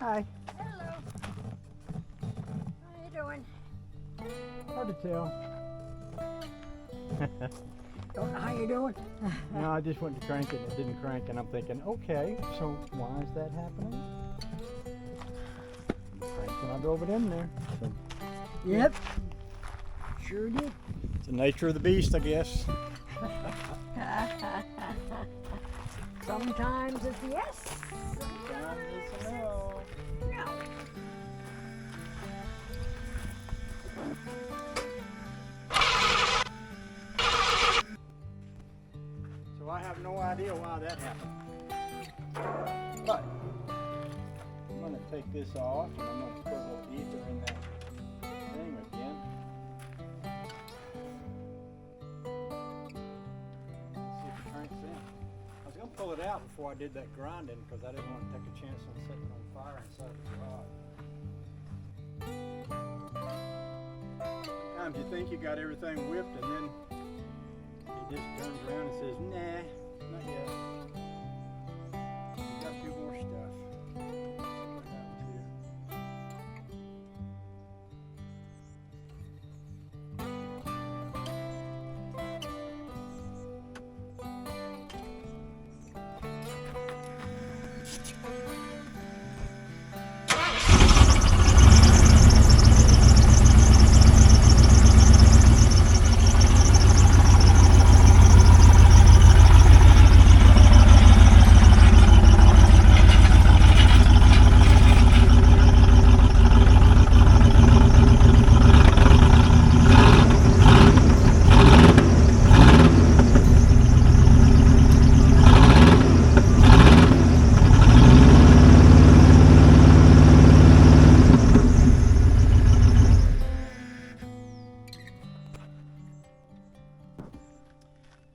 Hi. Hello. How you doing? Hard to tell. Don't know how you doing? No, I just went to crank it and it didn't crank, and I'm thinking, okay, so why is that happening? Cranked when I drove it in there. So, Yep. Sure did. it's the nature of the beast, I guess. Sometimes it's yes. Sometimes it's a no. No. So I have no idea why that happened. But I'm going to take this off and I'm going to put a little ether in that thing again. See if it cranks in. I was going to pull it out before I did that grinding because I didn't want to take a chance on setting it on fire inside the garage. Sometimes you think you got everything whipped and then it just turns around and says, nah, not yet. Got to do more stuff. See what happens here.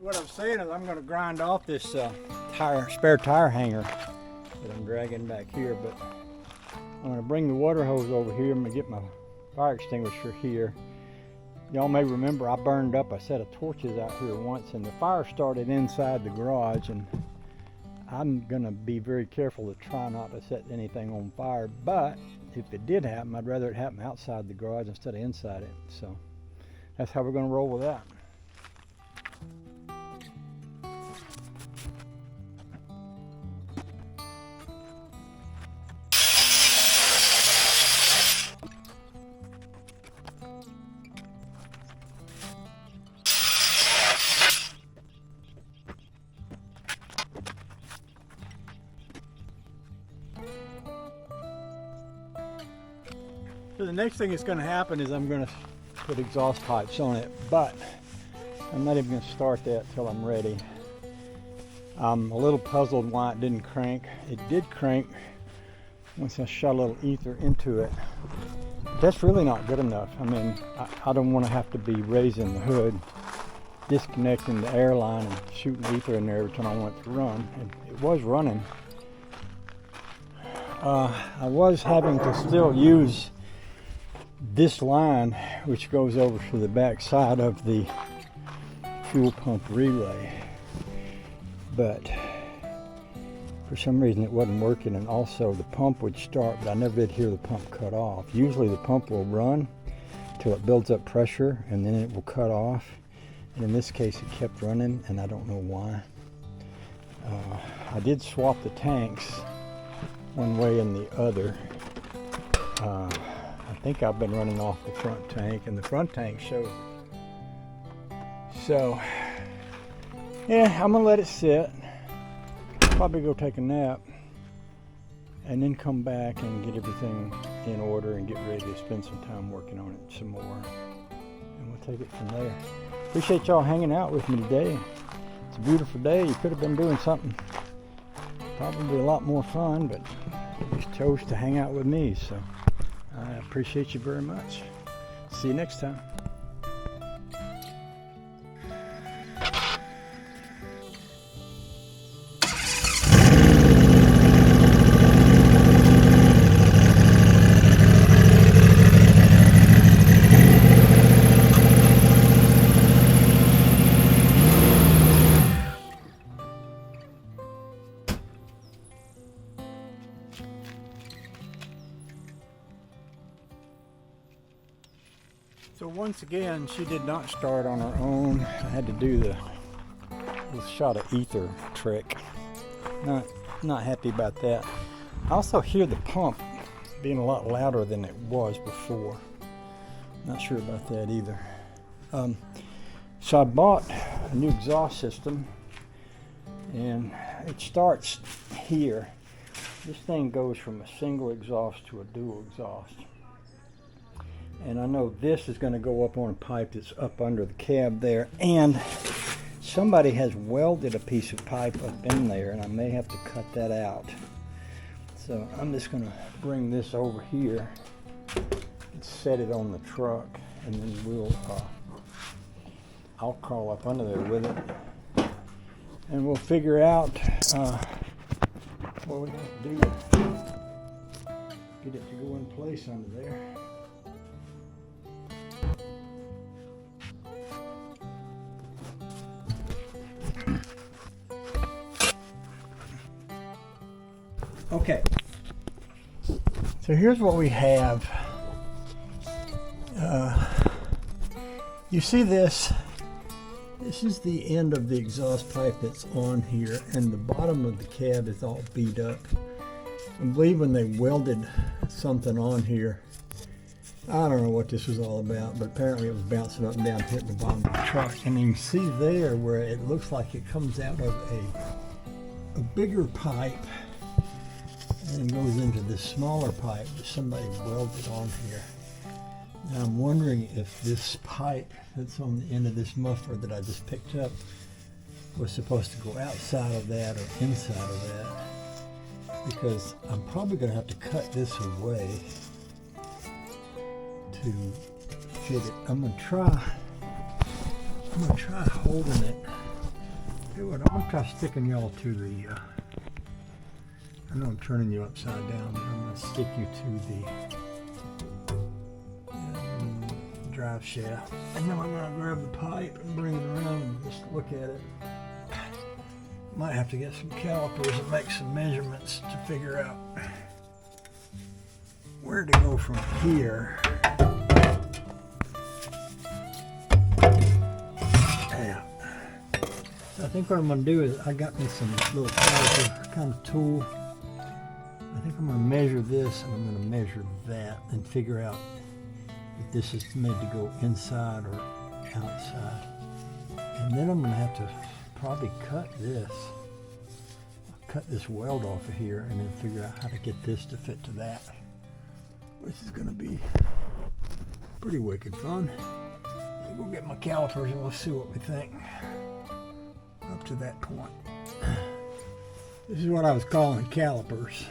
What I'm saying is I'm going to grind off this spare tire hanger that I'm dragging back here, but I'm going to bring the water hose over here. I'm going to get my fire extinguisher here. Y'all may remember I burned up a set of torches out here once and the fire started inside the garage, and I'm going to be very careful to try not to set anything on fire, but if it did happen, I'd rather it happen outside the garage instead of inside it. So that's how we're going to roll with that. So the next thing that's going to happen is I'm going to put exhaust pipes on it, but I'm not even going to start that till I'm ready. I'm a little puzzled why it didn't crank. It did crank once I shot a little ether into it. That's really not good enough. I mean, I don't want to have to be raising the hood, disconnecting the air line and shooting ether in there every time I want it to run. And it was running. I was having to still use this line, which goes over to the back side of the fuel pump relay, but for some reason it wasn't working, and also the pump would start, but I never did hear the pump cut off. Usually the pump will run till it builds up pressure and then it will cut off, and in this case it kept running and I don't know why. I did swap the tanks one way and the other. I think I've been running off the front tank, and the front tank shows it. So, yeah, I'm gonna let it sit. Probably go take a nap, and then come back and get everything in order and get ready to spend some time working on it some more. And we'll take it from there. Appreciate y'all hanging out with me today. It's a beautiful day. You could have been doing something probably a lot more fun, but you just chose to hang out with me, so I appreciate you very much. See you next time. So once again, she did not start on her own. I had to do the little shot of ether trick. Not happy about that. I also hear the pump being a lot louder than it was before. Not sure about that either. So I bought a new exhaust system, and it starts here. This thing goes from a single exhaust to a dual exhaust. And I know this is going to go up on a pipe that's up under the cab there, and somebody has welded a piece of pipe up in there, and I may have to cut that out. So I'm just going to bring this over here and set it on the truck, and then I'll crawl up under there with it, and we'll figure out what we have to do to get it to go in place under there. Okay, so here's what we have. You see this? This is the end of the exhaust pipe that's on here, and the bottom of the cab is all beat up. I believe when they welded something on here, I don't know what this was all about, but apparently it was bouncing up and down, hitting the bottom of the truck. And you can see there where it looks like it comes out of a bigger pipe and goes into this smaller pipe that somebody welded on here. Now I'm wondering if this pipe that's on the end of this muffler that I just picked up was supposed to go outside of that or inside of that, because I'm probably going to have to cut this away to fit it. I'm going to try holding it. I'm going to try sticking y'all to the I know I'm turning you upside down, but I'm going to stick you to the drive shaft. And then I'm going to grab the pipe and bring it around and just look at it. Might have to get some calipers and make some measurements to figure out where to go from here. Yeah. So I think what I'm going to do is I got me some little caliper kind of tool. I think I'm going to measure this and I'm going to measure that and figure out if this is made to go inside or outside. And then I'm going to have to probably cut this. I'll cut this weld off of here and then figure out how to get this to fit to that, which is going to be pretty wicked fun. So we'll get my calipers and we'll see what we think up to that point. This is what I was calling calipers.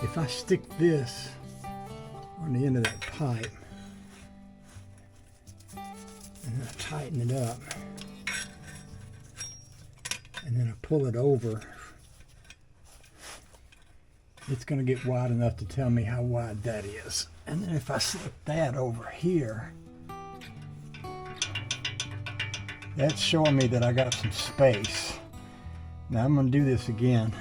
If I stick this on the end of that pipe and I tighten it up and then I pull it over, it's going to get wide enough to tell me how wide that is. And then if I slip that over here, that's showing me that I got some space. Now I'm going to do this again.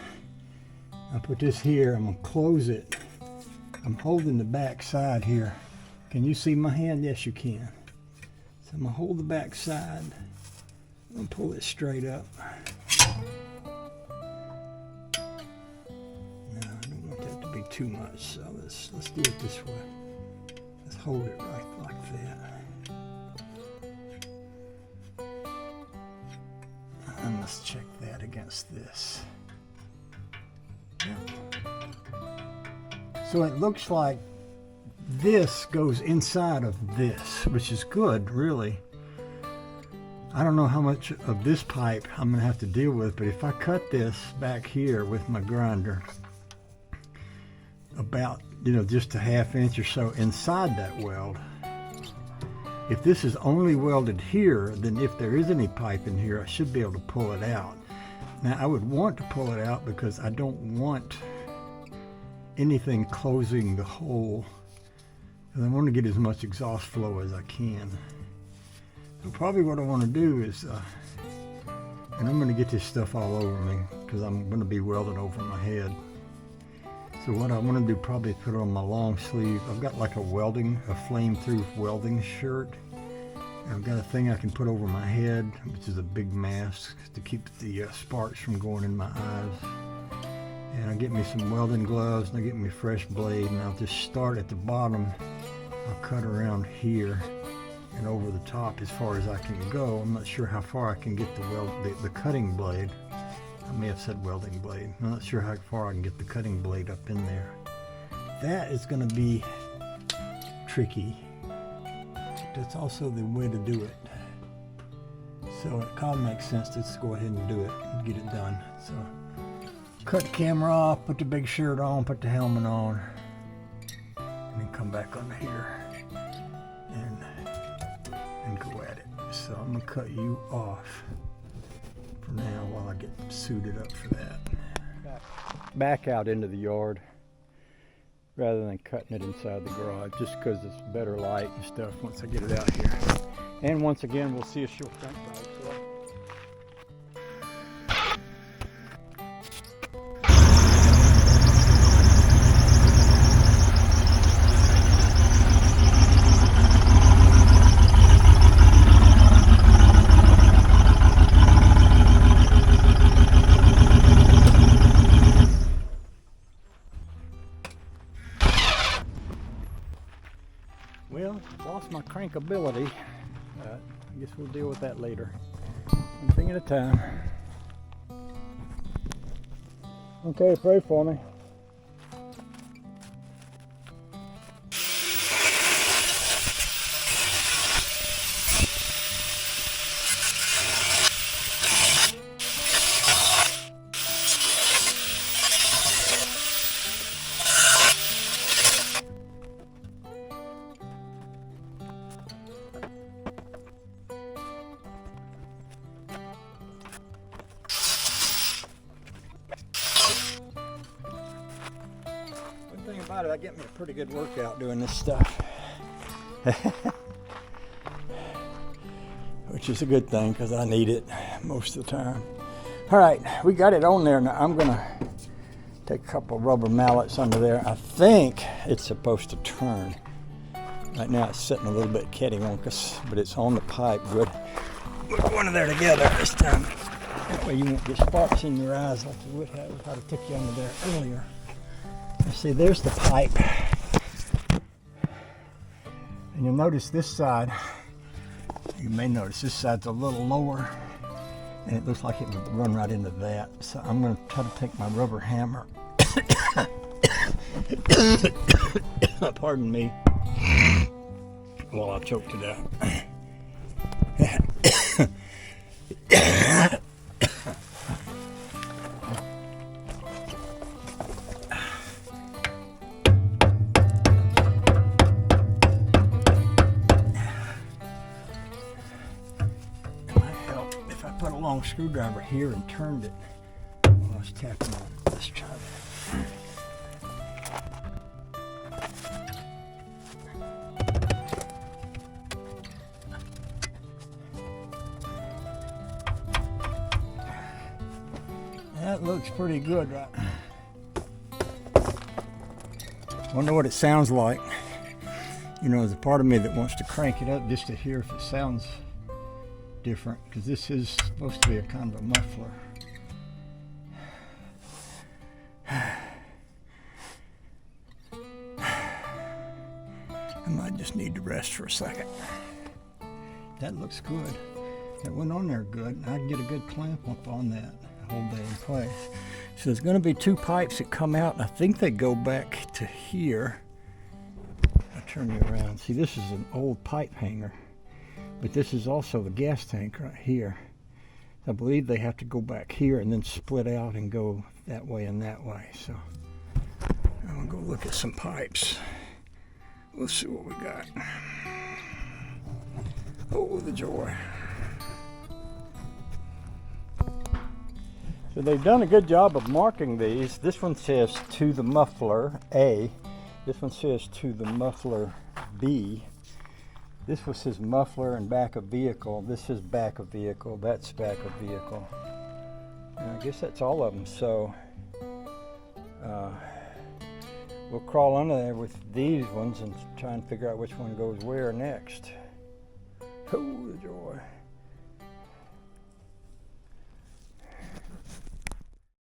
I'll put this here, I'm going to close it. I'm holding the back side here. Can you see my hand? Yes, you can. So I'm going to hold the back side. I'm going to pull it straight up. No, I don't want that to be too much, so let's do it this way. Let's hold it right like that. And let's check that against this. So it looks like this goes inside of this, which is good, really. I don't know how much of this pipe I'm going to have to deal with, but if I cut this back here with my grinder about, just a ½ inch or so inside that weld, if this is only welded here, then if there is any pipe in here, I should be able to pull it out. Now, I would want to pull it out because I don't want anything closing the hole. And I want to get as much exhaust flow as I can. So probably what I want to do is, and I'm going to get this stuff all over me because I'm going to be welding over my head. So what I want to do, probably put it on my long sleeve. I've got like a flame-through welding shirt. I've got a thing I can put over my head, which is a big mask to keep the sparks from going in my eyes. And I'll get me some welding gloves, and I'll get me a fresh blade, and I'll just start at the bottom. I'll cut around here and over the top as far as I can go. I'm not sure how far I can get the cutting blade. I may have said welding blade. I'm not sure how far I can get the cutting blade up in there. That is going to be tricky. That's also the way to do it. So it kind of makes sense to just go ahead and do it and get it done. So cut the camera off, put the big shirt on, put the helmet on, and then come back under here and go at it. So I'm gonna cut you off for now while I get suited up for that. Back out into the yard rather than cutting it inside the garage, just because it's better light and stuff once I get it out here. And once again, we'll see a short front side. So. Well, lost my crankability. I guess we'll deal with that later. One thing at a time. Okay, pray for me. Thing about it, I get me a pretty good workout doing this stuff. Which is a good thing because I need it most of the time. All right, we got it on there. Now I'm gonna take a couple rubber mallets under there. I think it's supposed to turn. Right now it's sitting a little bit cattywampus, but it's on the pipe good. Put one of there together this time. That way you won't get sparks in your eyes like you would have if I'd have took you under there earlier. See, there's the pipe, and you'll notice this side, you may notice this side's a little lower, and it looks like it would run right into that. So I'm going to try to take my rubber hammer, pardon me, while I choke to death. Put a long screwdriver here and turned it while I was tapping on this try that looks pretty good, right? Wonder what it sounds like. You know, there's a part of me that wants to crank it up just to hear if it sounds different, because this is supposed to be a kind of a muffler. I might just need to rest for a second. That looks good. That went on there good. I can get a good clamp up on that, hold that in place. So there's going to be two pipes that come out, and I think they go back to here. I'll turn you around. See, this is an old pipe hanger. But this is also the gas tank right here. I believe they have to go back here and then split out and go that way and that way. So I'm gonna go look at some pipes. We'll see what we got. Oh, the joy. So they've done a good job of marking these. This one says to the muffler A. This one says to the muffler B. This was his muffler and back of vehicle. This is back of vehicle. That's back of vehicle. And I guess that's all of them. So we'll crawl under there with these ones and try and figure out which one goes where next. Oh, the joy.